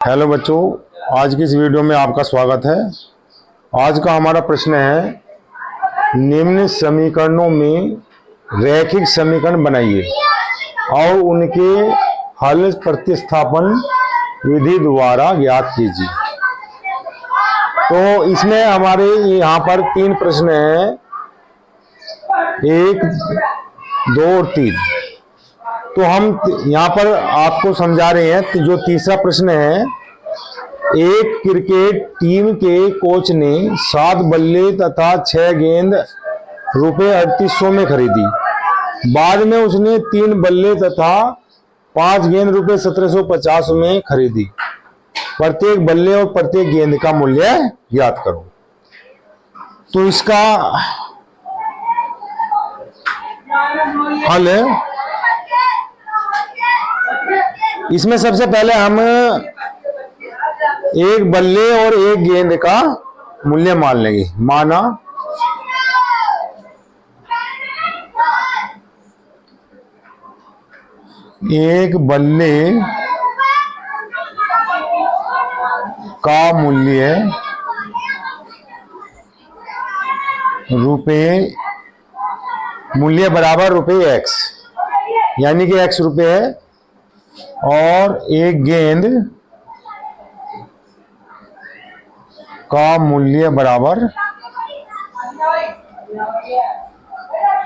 Hello बच्चों, आज की इस वीडियो में आपका स्वागत है। आज का हमारा प्रश्न है, निम्न समीकरणों में रैखिक समीकरण बनाइए और उनके हल प्रतिस्थापन विधि द्वारा ज्ञात कीजिए। तो इसमें हमारे यहाँ पर 3 प्रश्न हैं, 1, 2 और 3। तो हम यहाँ पर आपको समझा रहे हैं कि जो तीसरा प्रश्न है, एक क्रिकेट टीम के कोच ने 7 बल्ले तथा 6 गेंद रुपए 3800 में खरीदी। बाद में उसने 3 बल्ले तथा 5 गेंद रुपए 1750 में खरीदी। प्रत्येक बल्ले और प्रत्येक गेंद का मूल्य ज्ञात करो। तो इसका हल है, इसमें सबसे पहले हम एक बल्ले और एक गेंद का मूल्य मान लेंगे। माना एक बल्ले का मूल्य मूल्य बराबर रुपए x, यानी कि x रुपए है, और एक गेंद का मूल्य बराबर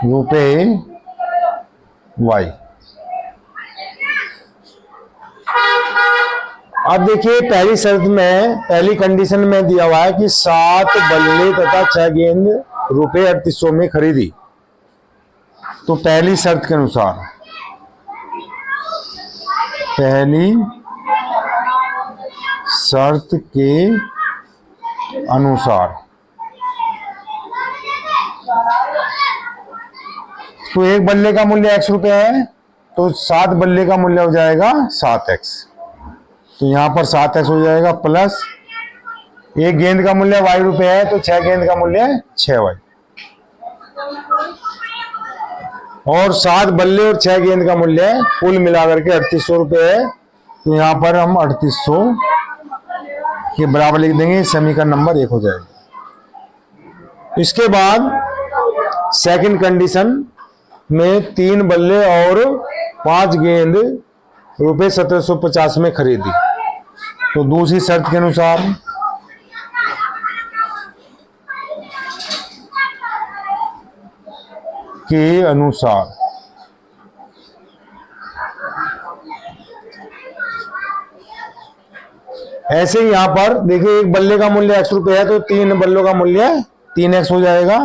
रुपए y। अब देखिए, पहली शर्त में, पहली कंडीशन में दिया हुआ है कि 7 बल्ले तथा 6 गेंद रुपए 3800 में खरीदी। तो पहली शर्त के अनुसार, पहली शर्त के अनुसार तो एक बल्ले का मूल्य x रुपए है, तो 7 बल्ले का मूल्य हो जाएगा 7x। तो यहां पर 7x हो जाएगा, प्लस एक गेंद का मूल्य y रुपए है, तो 6 गेंद का मूल्य 6y, और 7 बल्ले और 6 गेंद का मूल्य कुल मिलाकर के 3800 रुपए है। तो यहां पर हम 3800 के बराबर लिख देंगे, समीकरण नंबर 1 हो जाएगा। इसके बाद सेकंड कंडीशन में 3 बल्ले और 5 गेंद रुपए 1750 में खरीदी। तो दूसरी शर्त के अनुसार ऐसे ही यहां पर देखिए, एक बल्ले का मूल्य x रुपए है, तो 3 बल्लों का मूल्य 3x हो जाएगा।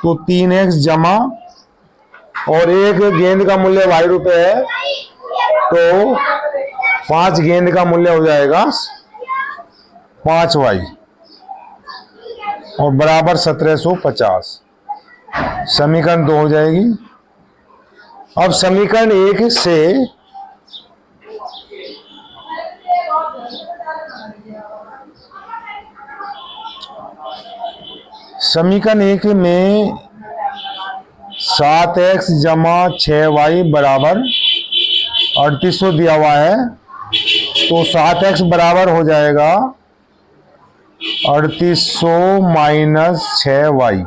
तो 3x जमा, और एक गेंद का मूल्य y रुपए है, तो 5 गेंद का मूल्य हो जाएगा 5y, और बराबर 1750। समीकरण 2 हो जाएगी। अब समीकरण 1 से समीकरण 1 में 7x जमा 6y बराबर 3800 दिया हुआ है। तो 7x बराबर हो जाएगा 3800 माइनस 6y,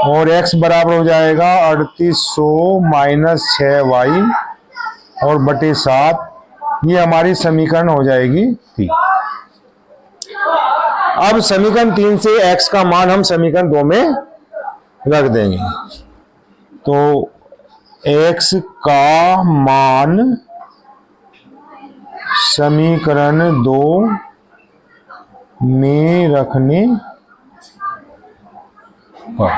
और x बराबर हो जाएगा 3800 माइनस 6y और बटे 7। ये हमारी समीकरण हो जाएगी 3। अब समीकरण 3 से x का मान हम समीकरण 2 में रख देंगे। तो x का मान समीकरण 2 में रखने पर,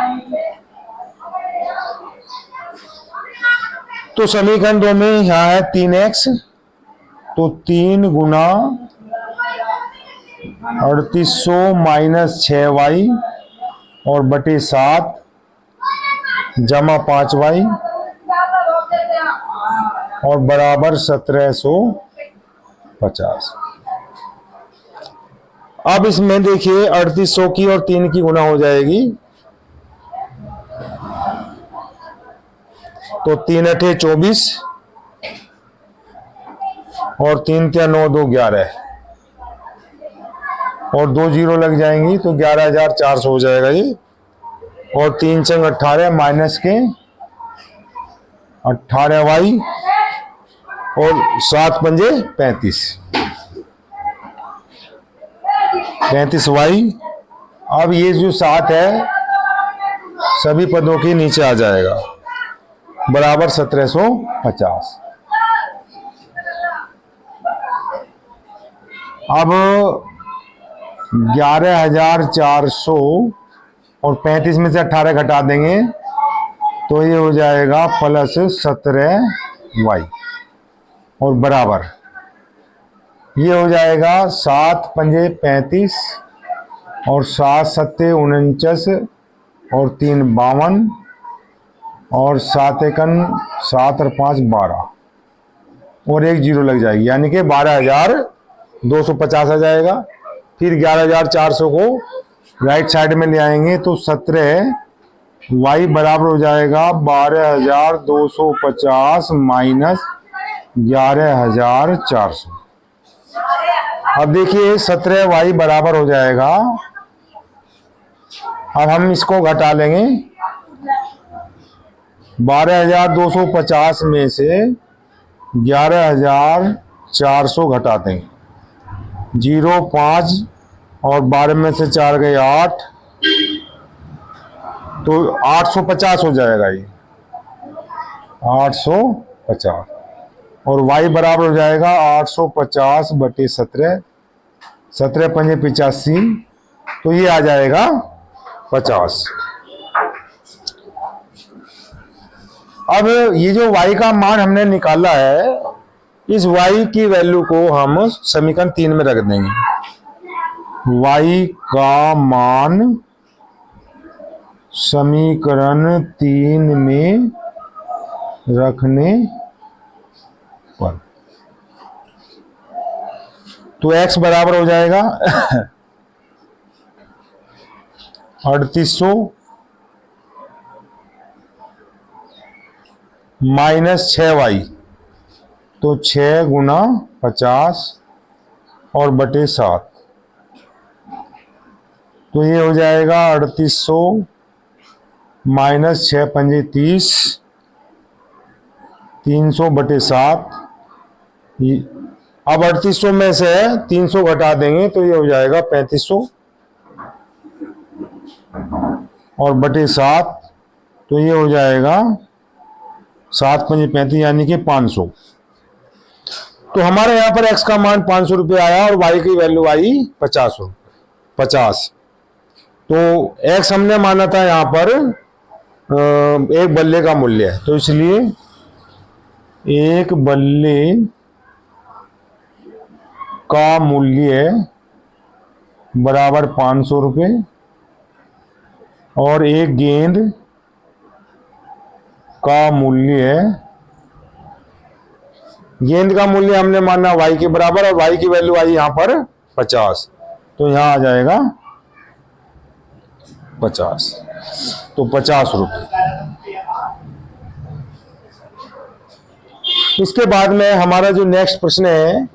तो समीकरण 2 में यहां है 3x, तो 3 गुना 3800 माइनस 6y और बटे 7 जमा 5y और बराबर 1750। अब इसमें देखिए, 3800 की और 3 की गुना हो जाएगी, तो 3 अठे 24, और 3 × 9 = 11 और 2 जीरो लग जाएंगी तो 11,400 हो जाएगा ये। और 3 × 18 माइनस के 18y और 7 पंजे 35, 35y। अब ये जो 7 है सभी पदों के नीचे आ जाएगा, बराबर 1750। अब 11,400 और 35 में से 18 घटा देंगे तो ये हो जाएगा प्लस 17y और बराबर ये हो जाएगा 7 पंजे 35 और 7 सत्ते 49 और 3 52 और 7 एकन 7 और 5 12 और 1 जीरो लग जाएगी, यानी कि 12,250 आ जाएगा। फिर 11,400 को राइट साइड में ले आएंगे तो 17y बराबर हो जाएगा 12,250 माइनस 11,400। अब देखिए 17y बराबर हो जाएगा, अब हम इसको घटा लेंगे। 12,250 में से 11,400 घटा देंगे, 0 5 और 12 में से 4 गए 8, तो 850 हो जाएगा ये, 850। और y बराबर हो जाएगा 850 बटे 17, 17 पंजे 85, तो ये आ जाएगा 50। अब ये जो y का मान हमने निकाला है, इस y की वैल्यू को हम समीकरण 3 में रख देंगे। y का मान समीकरण 3 में रखने पर तो x बराबर हो जाएगा 3800 माइनस 6y, तो 6 गुना 50 और बटे 7, तो ये हो जाएगा 3800 माइनस 6 पंजे 30, 300 बटे 7। अब 3800 में से 300 घटा देंगे तो ये हो जाएगा 3500 और बटे 7, तो ये हो जाएगा 7 पंजे 35 यानी कि 500। तो हमारे यहाँ पर x का मान 500 रुपये आया और y की वैल्यू आई 50। तो x हमने माना था यहाँ पर एक बल्ले का मूल्य है, तो इसलिए एक बल्ले का मूल्य बराबर 500 रुपये और एक गेंद का मूल्य, गेंद का मूल्य हमने माना y के बराबर और y की वैल्यू आई यहां पर 50, तो यहां आ जाएगा 50, तो 50 रुपये। इसके बाद में हमारा जो नेक्स्ट प्रश्न है,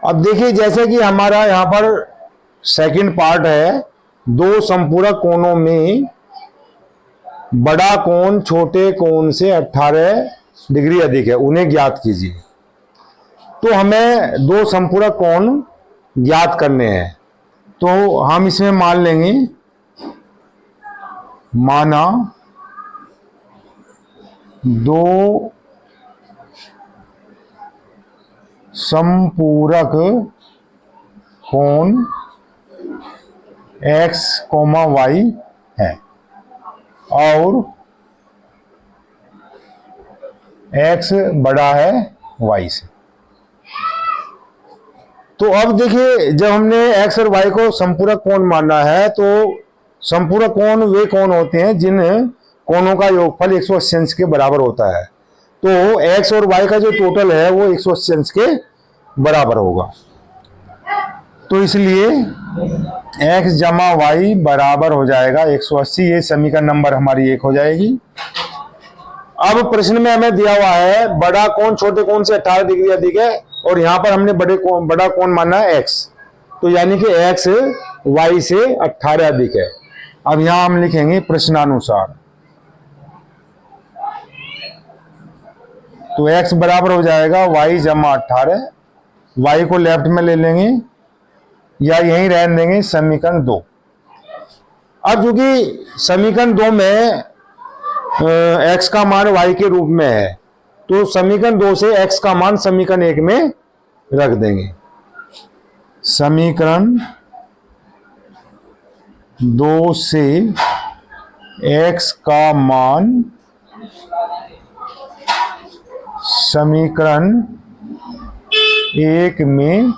अब देखिए जैसे कि हमारा यहाँ पर सेकंड पार्ट है, दो संपूरक कोणों में बड़ा कोण छोटे कोण से 18 डिग्री अधिक है उन्हें ज्ञात कीजिए। तो हमें दो संपूरक कोण ज्ञात करने हैं, तो हम इसमें मान लेंगे, माना दो संपूरक कोण x, y है और x बड़ा है y से। तो अब देखिए, जब हमने x और y को संपूरक कोण माना है, तो संपूरक कोण वे कोण होते हैं जिन कोणों का योगफल 180 अंश के बराबर होता है। तो x और y का जो टोटल है वो 180 अंश के बराबर होगा। तो इसलिए x जमा y बराबर हो जाएगा 180। ये समीकरण नंबर हमारी 1 हो जाएगी। अब प्रश्न में हमें दिया हुआ है बड़ा कोण छोटे कोण से 18 डिग्री अधिक है, और यहां पर हमने बड़ा कोण माना है x, तो यानी कि x y से 18 अधिक है। अब यहां हम लिखेंगे प्रश्नानुसार, तो x बराबर हो जाएगा y जमा 18, y को लेफ्ट में ले लेंगे या यहीं रहने देंगे समीकरण 2। अब चूंकि समीकरण 2 में x का मान y के रूप में है, तो समीकरण 2 से x का मान समीकरण 1 में रख देंगे। समीकरण 2 से x का मान समीकरण 1 में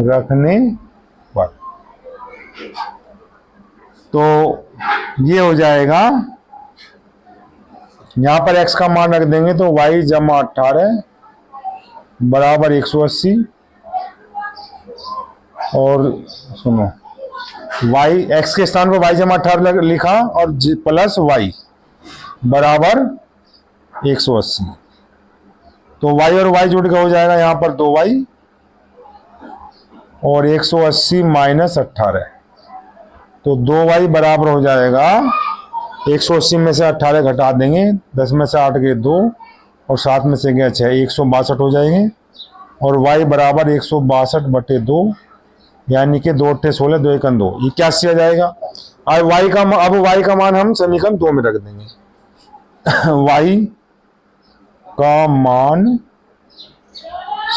रखने पर, तो ये हो जाएगा, यहां पर x का मान रख देंगे तो y जमा 18 बराबर 180, और सुनो y x के स्थान पर y जमा 18 लिखा और प्लस y बराबर 180, तो y और y जुड़ के हो जाएगा यहां पर 2y और 180 माइनस 18, तो 2y बराबर हो जाएगा 180 में से 18 घटा देंगे, 10 में से 8 गए 2 और 7 में से गया 6, 162 हो जाएंगे, और y बराबर 162 बटे 2, यानी कि 2 8 16 2 1 2 81 आ जाएगा। अब y का मान हम समीकरण 2 में रख देंगे। y का मान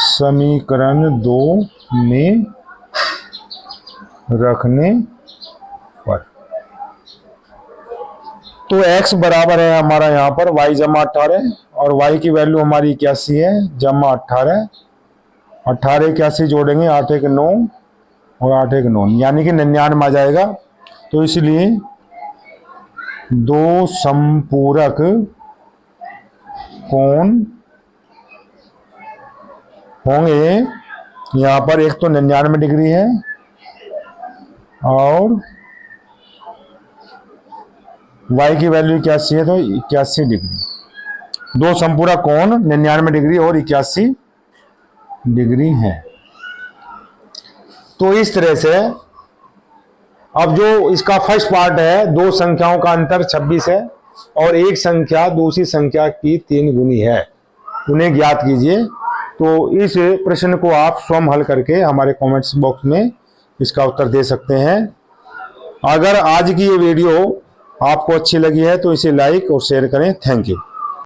समीकरण 2 में रखने पर, तो x बराबर है हमारा यहाँ पर y जमा 18, और y की वैल्यू हमारी 81 है, जमा 18, 18 81 जोड़ेंगे 8 1 9 और 8 1 9, यानी कि 99 आ जाएगा। तो इसलिए दो संपूरक कोण होंगे, यहाँ पर एक तो 99 डिग्री है और y की वैल्यू 81 है, तो 81 डिग्री। दो संपूरक कोण 99 डिग्री और 81 डिग्री है। तो इस तरह से अब जो इसका फर्स्ट पार्ट है, दो संख्याओं का अंतर 26 है और एक संख्या दूसरी संख्या की 3 गुनी है, उन्हें ज्ञात कीजिए। तो इस प्रश्न को आप स्वयं हल करके हमारे कमेंट्स बॉक्स में इसका उत्तर दे सकते हैं। अगर आज की ये वीडियो आपको अच्छी लगी है तो इसे लाइक और शेयर करें। Thank you.